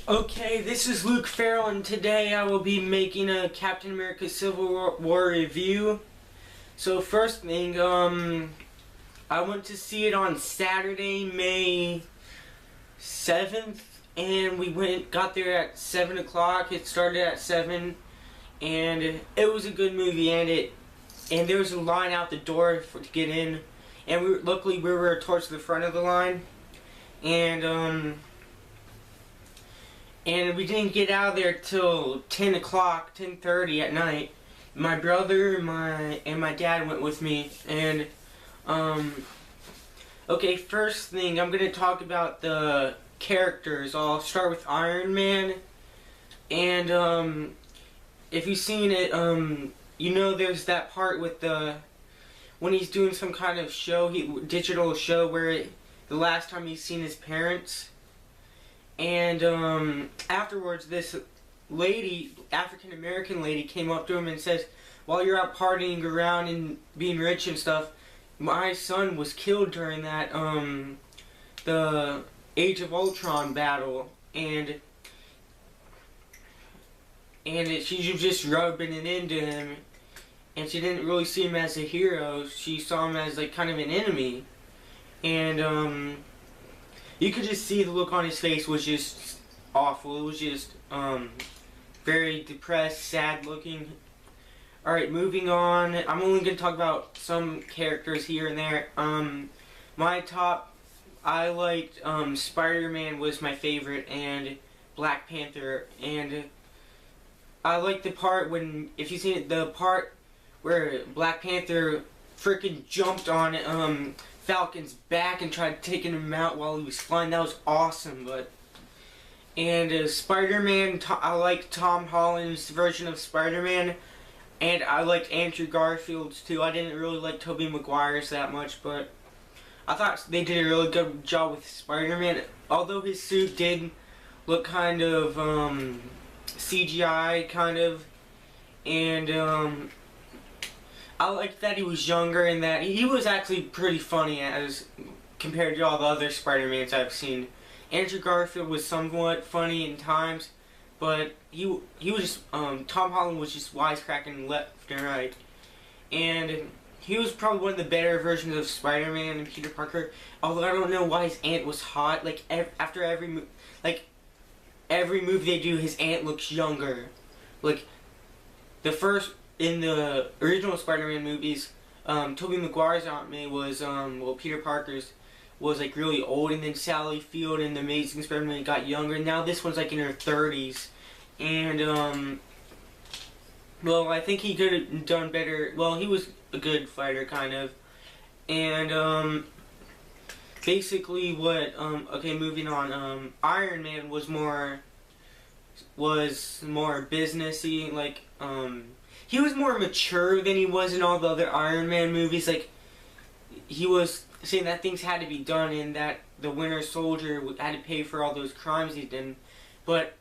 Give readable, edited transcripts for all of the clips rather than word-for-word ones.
Okay, this is Luke Ferrell, and today I will be making a Captain America Civil War review. So first thing, I went to see it on Saturday, May 7th, and got there at 7 o'clock. It started at 7, and it was a good movie, and there was a line out the door to get in, and luckily we were towards the front of the line, and we didn't get out of there till 10 o'clock, 10:30 at night. My brother and my dad went with me, and okay, first thing, I'm gonna talk about the characters. I'll start with Iron Man, and if you've seen it, you know there's that part with when he's doing some kind of show, digital show, where the last time he's seen his parents. And afterwards, this lady, African American lady, came up to him and says, "While you're out partying around and being rich and stuff, my son was killed during that the Age of Ultron battle." And she was just rubbing it into him, and she didn't really see him as a hero. She saw him as like kind of an enemy, and you could just see the look on his face was just awful. It was just very depressed, sad looking. Alright, moving on. I'm only going to talk about some characters here and there. My top, I liked Spider-Man was my favorite, and Black Panther. And I liked the part when, if you've seen it, the part where Black Panther freaking jumped on Falcon's back and tried taking him out while he was flying. That was awesome. And Spider-Man, I liked Tom Holland's version of Spider-Man, and I liked Andrew Garfield's too. I didn't really like Tobey Maguire's that much, but I thought they did a really good job with Spider-Man. Although his suit did look kind of CGI, kind of, and I liked that he was younger and that he was actually pretty funny as compared to all the other Spider-Mans I've seen. Andrew Garfield was somewhat funny in times, but he was just, Tom Holland was just wisecracking left and right. And he was probably one of the better versions of Spider-Man and Peter Parker, although I don't know why his aunt was hot. Like, after every movie they do, his aunt looks younger. Like, in the original Spider-Man movies, Tobey Maguire's Aunt May was, Peter Parker's was like really old, and then Sally Field in The Amazing Spider-Man got younger, and now this one's like in her 30s. And, well, I think he could have done better. Well, he was a good fighter, kind of. And, basically what, okay, moving on, Iron Man was more businessy, like, he was more mature than he was in all the other Iron Man movies. Like, he was saying that things had to be done and that the Winter Soldier had to pay for all those crimes he did. But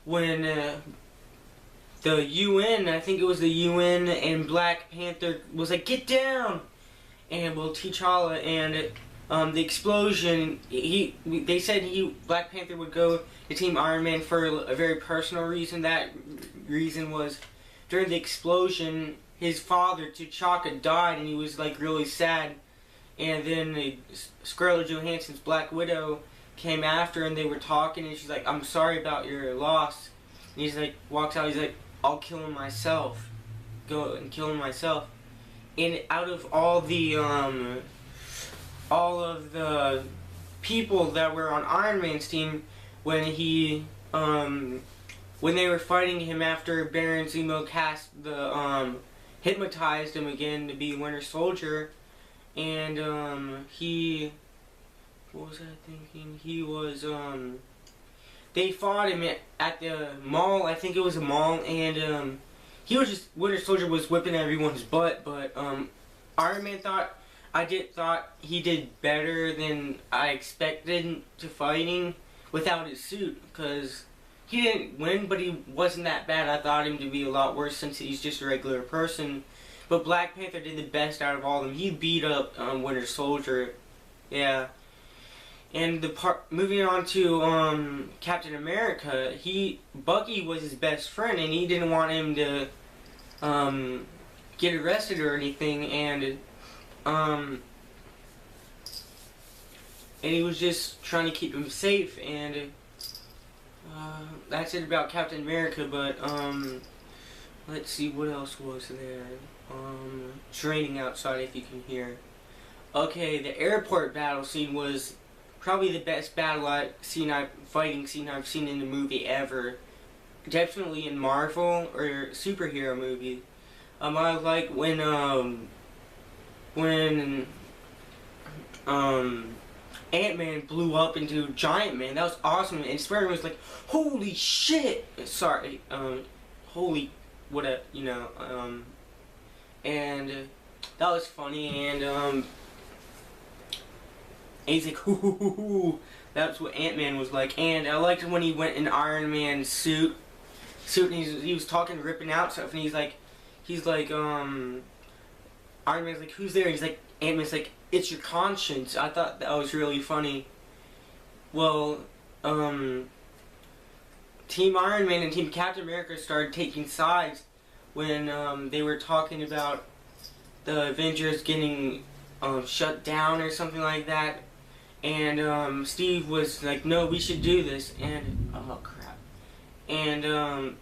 when the UN, I think it was the UN, and Black Panther was like, "Get down!" And T'Challa, and the explosion, they said Black Panther would go to Team Iron Man for a very personal reason. That reason was, during the explosion, his father, T'Chaka, died, and he was like really sad. And then Scarlett Johansson's Black Widow came after, and they were talking, and she's like, "I'm sorry about your loss." And he's like, walks out, he's like, "I'll kill him myself. Go and kill him myself." And out of all of the people that were on Iron Man's team, when they were fighting him after Baron Zemo hypnotized him again to be Winter Soldier, and what was I thinking? He was they fought him at the mall. I think it was a mall, and Winter Soldier was whipping everyone's butt. But Iron Man thought he did better than I expected to fighting without his suit, because he didn't win, but he wasn't that bad. I thought him to be a lot worse since he's just a regular person. But Black Panther did the best out of all of them. He beat up Winter Soldier. Yeah. And moving on to Captain America, Bucky was his best friend, and he didn't want him to get arrested or anything, and he was just trying to keep him safe, and that's it about Captain America. But let's see what else was there. It's raining outside, if you can hear. Okay, the airport battle scene was probably the best fighting scene I've seen in a movie ever. Definitely in Marvel or superhero movie. I like when Ant-Man blew up into Giant Man. That was awesome. And Spider-Man was like, holy shit! Sorry, holy, what a, and that was funny, and he's like, hoo hoo hoo hoo. That's what Ant-Man was like. And I liked when he went in Iron Man's suit, and he was talking, ripping out stuff, and he's like, Iron Man's like, who's there? And he's like, Ant-Man's like, it's your conscience. I thought that was really funny. Well, Team Iron Man and Team Captain America started taking sides when they were talking about the Avengers getting shut down or something like that. And Steve was like, no, we should do this. And, oh crap. And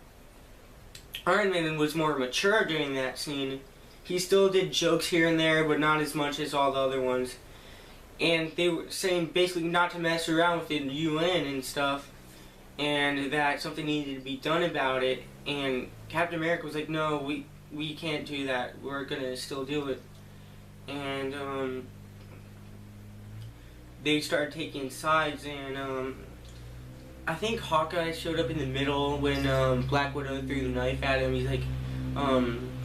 Iron Man was more mature during that scene. He still did jokes here and there, but not as much as all the other ones. And they were saying basically not to mess around with the UN and stuff, and that something needed to be done about it. And Captain America was like, no, we can't do that. We're gonna still do it. And they started taking sides, and I think Hawkeye showed up in the middle when Black Widow threw the knife at him. He's like,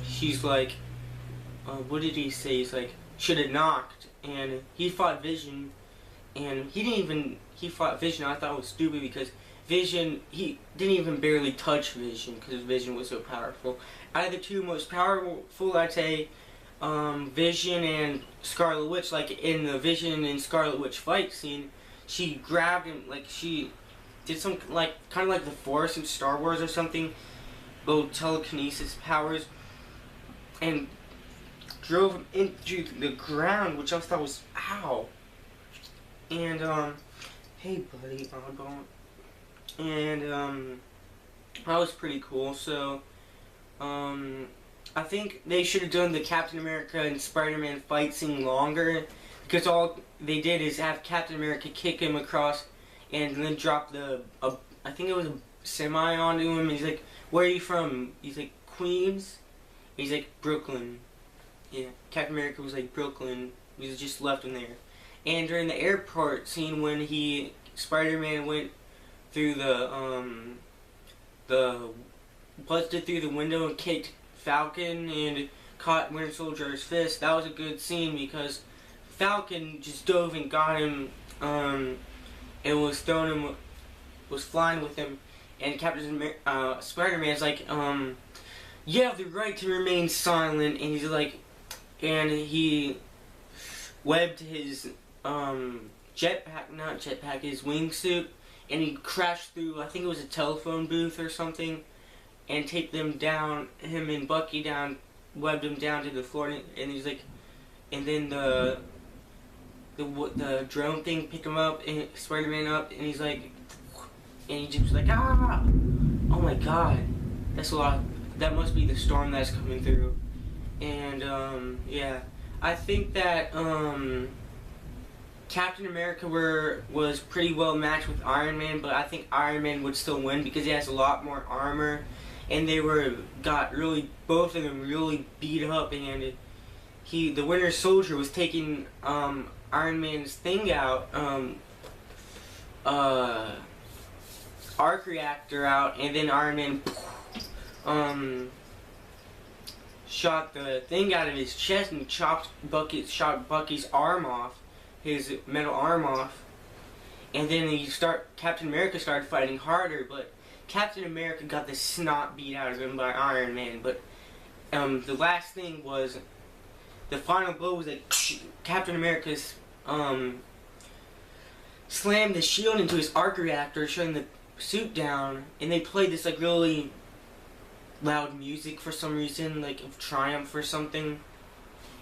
she's like, what did he say? He's like, should have knocked. And he fought Vision, and he fought Vision. I thought it was stupid because Vision, he didn't even barely touch Vision because Vision was so powerful. Out of the two most powerful, I'd say, Vision and Scarlet Witch. Like in the Vision and Scarlet Witch fight scene, she grabbed him, like she did some, like, kind of like the Force in Star Wars or something, little telekinesis powers, and drove him into the ground, which I thought was, ow. And, hey buddy, Oddball. And, that was pretty cool. So, I think they should have done the Captain America and Spider-Man fight scene longer, because all they did is have Captain America kick him across and then drop I think it was a semi onto him, and he's like, where are you from? He's like, Queens? He's like, Brooklyn. Yeah, Captain America was like, Brooklyn. He just left him there. And during the airport scene when Spider-Man went through busted through the window and kicked Falcon and caught Winter Soldier's fist, that was a good scene because Falcon just dove and got him, and was flying with him, and Spider-Man's like, you have the right to remain silent, and he's like, and he webbed his his wingsuit, and he crashed through, I think it was a telephone booth or something, and taped them down, him and Bucky down, webbed him down to the floor, and he's like, and then the drone thing picked him up, and Spider-Man up, and he's like, and he just was like, ah! Oh my god, that's a lot. That must be the storm that's coming through. And yeah, I think that Captain America was pretty well matched with Iron Man, but I think Iron Man would still win because he has a lot more armor, and both of them really beat up, and the Winter Soldier was taking Iron Man's thing out, arc reactor out, and then Iron Man shot the thing out of his chest and shot Bucky's arm off, his metal arm off, and then Captain America started fighting harder, but Captain America got the snot beat out of him by Iron Man. But the last thing was, the final blow was like Captain America's slammed the shield into his arc reactor, shutting the suit down, and they played this like really loud music for some reason, like of triumph or something.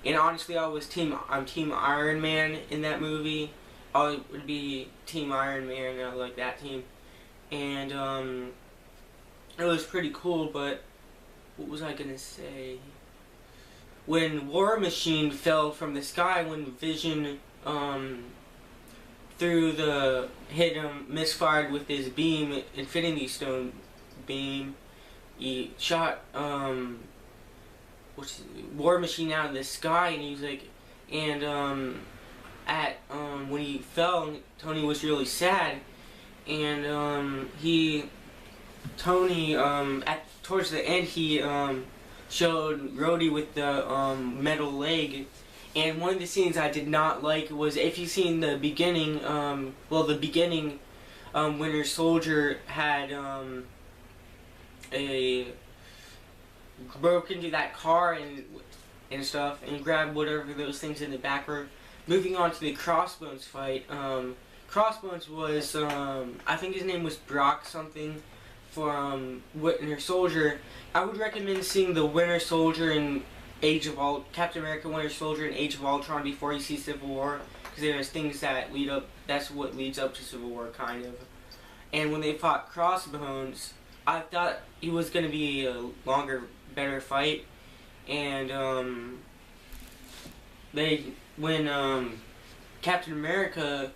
And honestly, I'm Team Iron Man in that movie. I would be Team Iron Man. I like that team, and it was pretty cool. But what was I gonna say? When War Machine fell from the sky, when Vision hit him, misfired with his beam, Infinity Stone beam. He shot War Machine out of the sky, and he's like, and when he fell, Tony was really sad, and towards the end he showed Rhodey with the metal leg. And one of the scenes I did not like was, if you've seen the beginning, Winter Soldier had broke into that car and stuff and grabbed whatever those things in the back were. Moving on to the Crossbones fight, Crossbones was, I think his name was Brock something, for Winter Soldier. I would recommend seeing the Winter Soldier and Captain America Winter Soldier and Age of Ultron before you see Civil War, because there's things that that's what leads up to Civil War, kind of. And when they fought Crossbones, I thought it was going to be a longer, better fight, and when Captain America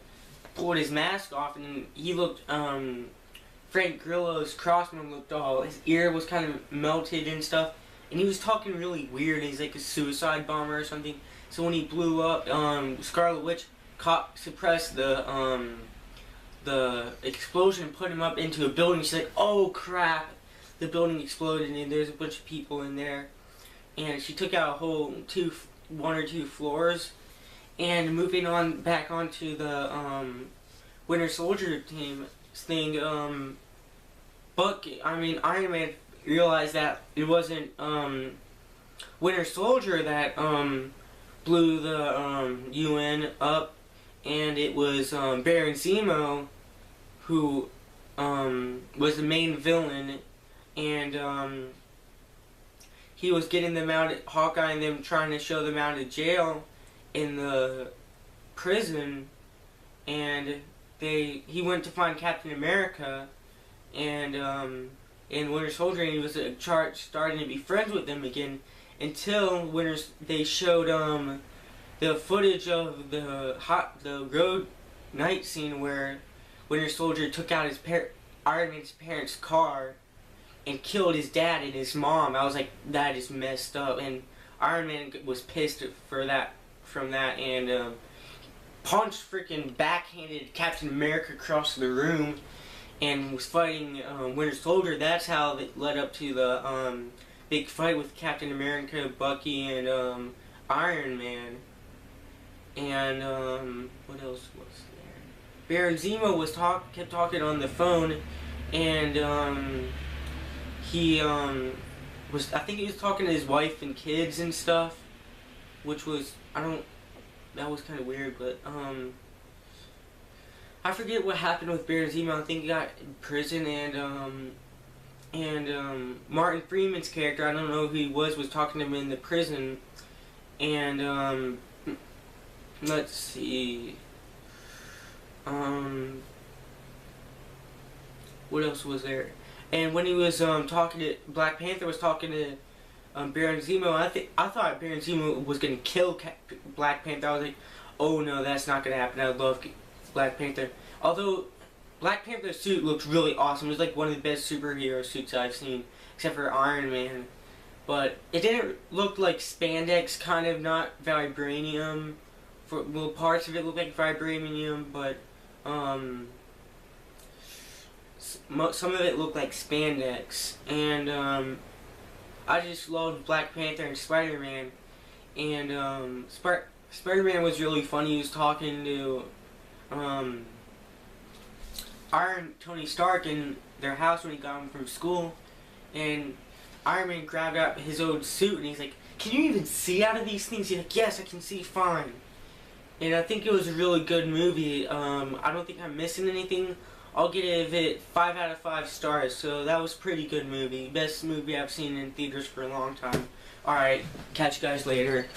pulled his mask off and he looked, Frank Grillo's Crossbone looked his ear was kind of melted and stuff, and he was talking really weird. He's like a suicide bomber or something. So when he blew up, Scarlet Witch suppressed the explosion, put him up into a building. She's like, oh crap, the building exploded and there's a bunch of people in there. And she took out a whole one or two floors. And moving on back onto the Winter Soldier thing, Iron Man realized that it wasn't Winter Soldier that blew the UN up, and it was Baron Zemo who was the main villain, and he was getting them out, Hawkeye and them trying to show them out of jail in the prison, and he went to find Captain America and in Winter Soldier, and he was starting to be friends with them again, until they showed the footage of the road night scene where Winter Soldier took out Iron Man's parents' car and killed his dad and his mom. I was like, that is messed up, and Iron Man was pissed from that, and punched, freaking backhanded Captain America across the room, and was fighting Winter Soldier. That's how it led up to the big fight with Captain America, Bucky, and Iron Man. And what else was there? Baron Zemo kept talking on the phone, and he I think he was talking to his wife and kids and stuff, which was, that was kind of weird, but I forget what happened with Baron Zemo. I think he got in prison, and Martin Freeman's character, I don't know who he was talking to him in the prison, and let's see, what else was there? And when he was talking to Black Panther, was talking to Baron Zemo, I thought Baron Zemo was gonna kill Black Panther. I was like, oh no, that's not gonna happen. I love Black Panther. Although Black Panther's suit looked really awesome. It was like one of the best superhero suits I've seen, except for Iron Man. But it didn't look like spandex, kind of, not vibranium. For little parts of it looked like vibranium, but some of it looked like spandex. And I just loved Black Panther and Spider-Man. And Spider-Man was really funny. He was talking to Tony Stark in their house when he got home from school, and Iron Man grabbed up his old suit and he's like, can you even see out of these things? He's like, yes, I can see fine. and I think it was a really good movie. I don't think I'm missing anything. I'll give it 5 out of 5 stars. So that was a pretty good movie. Best movie I've seen in theaters for a long time. Alright, catch you guys later.